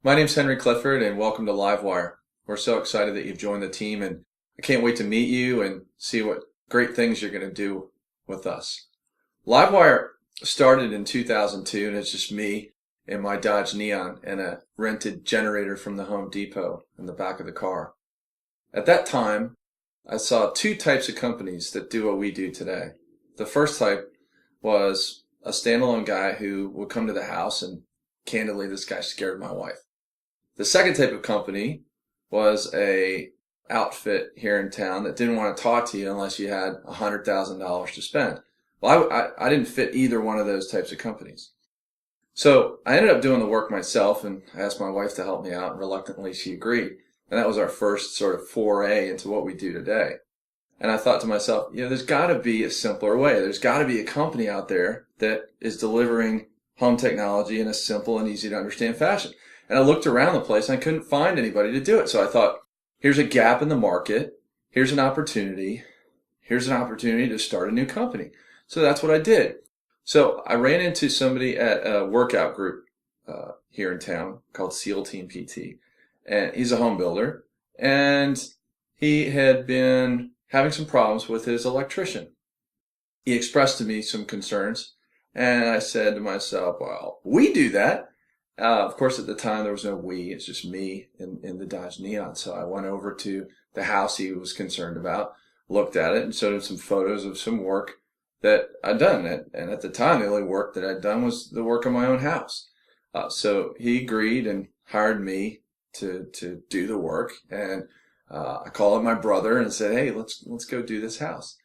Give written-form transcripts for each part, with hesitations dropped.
My name's Henry Clifford, and welcome to Livewire. We're so excited that you've joined the team, and I can't wait to meet you and see what great things you're going to do with us. Livewire started in 2002, and it's just me and my Dodge Neon and a rented generator from the Home Depot in the back of the car. At that time, I saw two types of companies that do what we do today. The first type was a standalone guy who would come to the house, and candidly, this guy scared my wife. The second type of company was a outfit here in town that didn't want to talk to you unless you had $100,000 to spend. Well, I didn't fit either one of those types of companies. So I ended up doing the work myself, and I asked my wife to help me out, and reluctantly she agreed. And that was our first sort of foray into what we do today. And I thought to myself, there's got to be a simpler way. There's got to be a company out there that is delivering home technology in a simple and easy to understand fashion. And I looked around the place and I couldn't find anybody to do it. So I thought, here's a gap in the market. Here's an opportunity. Here's an opportunity to start a new company. So that's what I did. So I ran into somebody at a workout group here in town called SEAL Team PT. And he's a home builder. And he had been having some problems with his electrician. He expressed to me some concerns. And I said to myself, well, we do that. Of course, at the time, there was no we. It's just me in the Dodge Neon. So I went over to the house he was concerned about, looked at it, and showed him some photos of some work that I'd done. And at the time, the only work that I'd done was the work on my own house. So he agreed and hired me to do the work. And I called up my brother and said, hey, let's go do this house.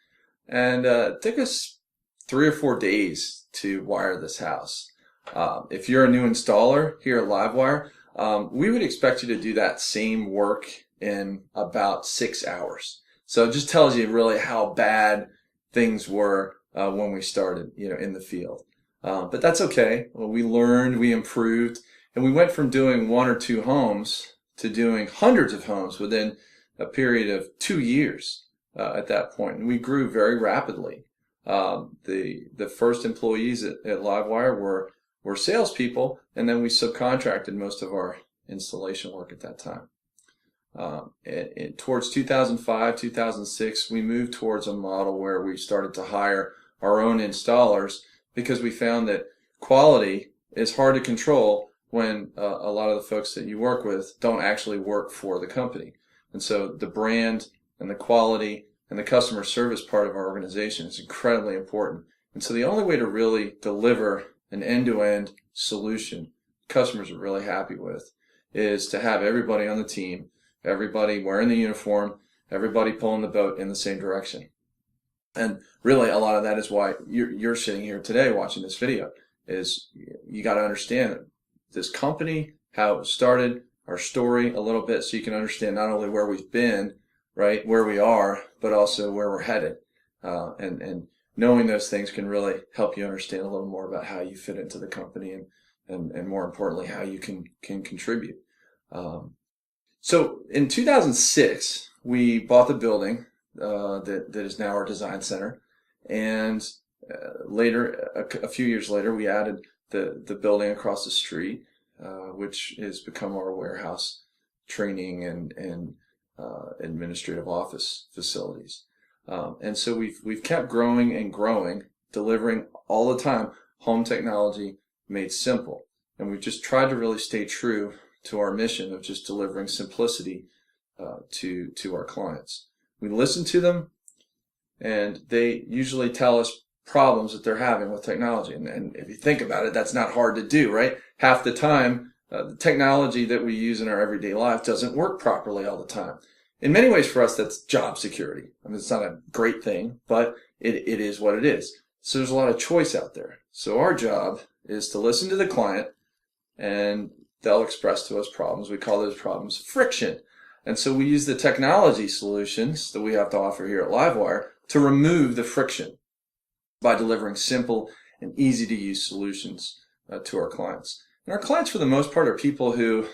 And it took us 3 or 4 days to wire this house. If you're a new installer here at Livewire, we would expect you to do that same work in about 6 hours. So it just tells you really how bad things were when we started, in the field. But that's okay. Well, we learned, we improved, and we went from doing 1 or 2 homes to doing hundreds of homes within a period of 2 years at that point. And we grew very rapidly. The first employees at Livewire were salespeople, and then we subcontracted most of our installation work at that time. Towards 2005, 2006, we moved towards a model where we started to hire our own installers because we found that quality is hard to control when a lot of the folks that you work with don't actually work for the company. And so the brand and the quality and the customer service part of our organization is incredibly important. And so the only way to really deliver an end-to-end solution customers are really happy with is to have everybody on the team, everybody wearing the uniform, everybody pulling the boat in the same direction. And really a lot of that is why you're sitting here today watching this video, is you got to understand this company, how it started, our story a little bit, so you can understand not only where we've been, right, where we are, but also where we're headed. And knowing those things can really help you understand a little more about how you fit into the company and more importantly, how you can contribute. So in 2006, we bought the building that is now our design center. And later, a few years later, we added the building across the street, which has become our warehouse, training, and administrative office facilities. And so we've kept growing and growing, delivering all the time home technology made simple. And we've just tried to really stay true to our mission of just delivering simplicity to our clients. We listen to them, and they usually tell us problems that they're having with technology. And if you think about it, that's not hard to do, right? Half the time, the technology that we use in our everyday life doesn't work properly all the time. In many ways, for us, that's job security. I mean, it's not a great thing, but it is what it is. So there's a lot of choice out there. So our job is to listen to the client, and they'll express to us problems. We call those problems friction. And so we use the technology solutions that we have to offer here at Livewire to remove the friction by delivering simple and easy-to-use solutions to our clients. And our clients, for the most part, are people who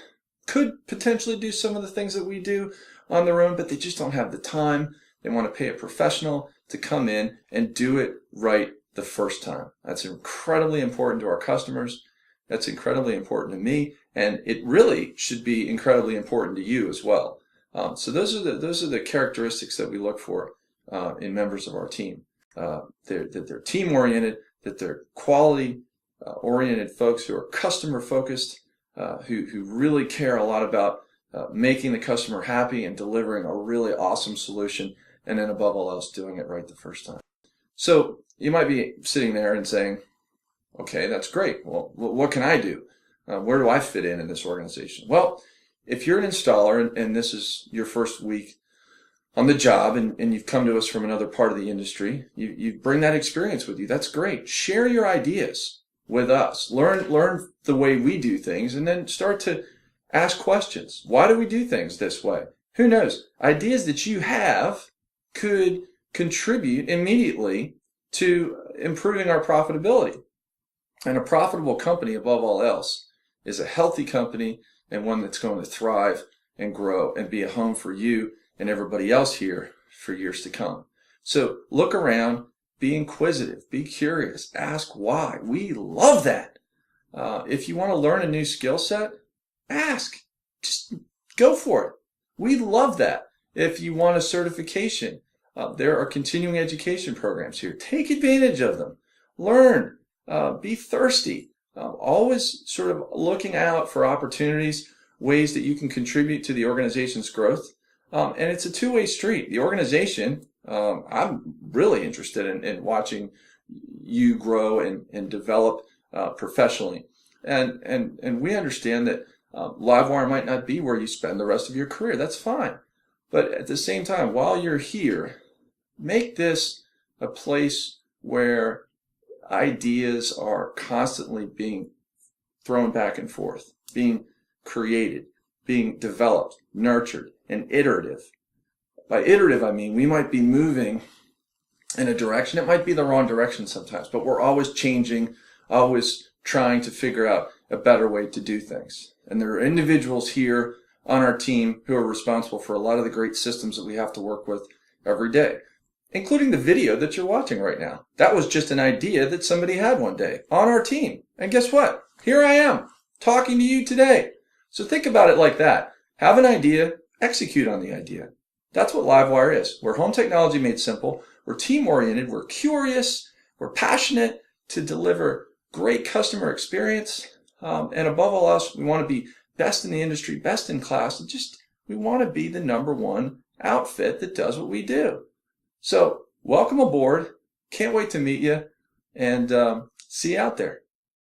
could potentially do some of the things that we do on their own, but they just don't have the time. They want to pay a professional to come in and do it right the first time. That's incredibly important to our customers, That's incredibly important to me, and it really should be incredibly important to you as well. So those are the characteristics that we look for in members of our team. That they're team oriented, that they're quality oriented folks who are customer focused, who really care a lot about making the customer happy and delivering a really awesome solution, and then above all else doing it right the first time. So you might be sitting there and saying, okay, that's great. Well, what can I do? Where do I fit in this organization? Well, if you're an installer and this is your first week on the job and you've come to us from another part of the industry, you bring that experience with you. That's great. Share your ideas with us. Learn the way we do things, and then start to ask questions. Why do we do things this way? Who knows? Ideas that you have could contribute immediately to improving our profitability. And a profitable company, above all else, is a healthy company and one that's going to thrive and grow and be a home for you and everybody else here for years to come. So look around, be inquisitive, be curious, ask why. We love that. If you want to learn a new skill set, ask. Just go for it. We love that. If you want a certification, there are continuing education programs here. Take advantage of them. Learn. Be thirsty. Always sort of looking out for opportunities, ways that you can contribute to the organization's growth. And it's a two-way street. The organization, I'm really interested in watching you grow and develop professionally. And we understand that Livewire might not be where you spend the rest of your career. That's fine. But at the same time, while you're here, make this a place where ideas are constantly being thrown back and forth, being created, being developed, nurtured, and iterative. By iterative, I mean we might be moving in a direction. It might be the wrong direction sometimes, but we're always changing, always trying to figure out a better way to do things. And there are individuals here on our team who are responsible for a lot of the great systems that we have to work with every day, including the video that you're watching right now. That was just an idea that somebody had one day on our team. And guess what? Here I am talking to you today. So think about it like that. Have an idea, execute on the idea. That's what Livewire is. We're home technology made simple. We're team-oriented. We're curious. We're passionate to deliver great customer experience. And above all else, we want to be best in the industry, best in class. We want to be the number one outfit that does what we do. So welcome aboard. Can't wait to meet you, and see you out there.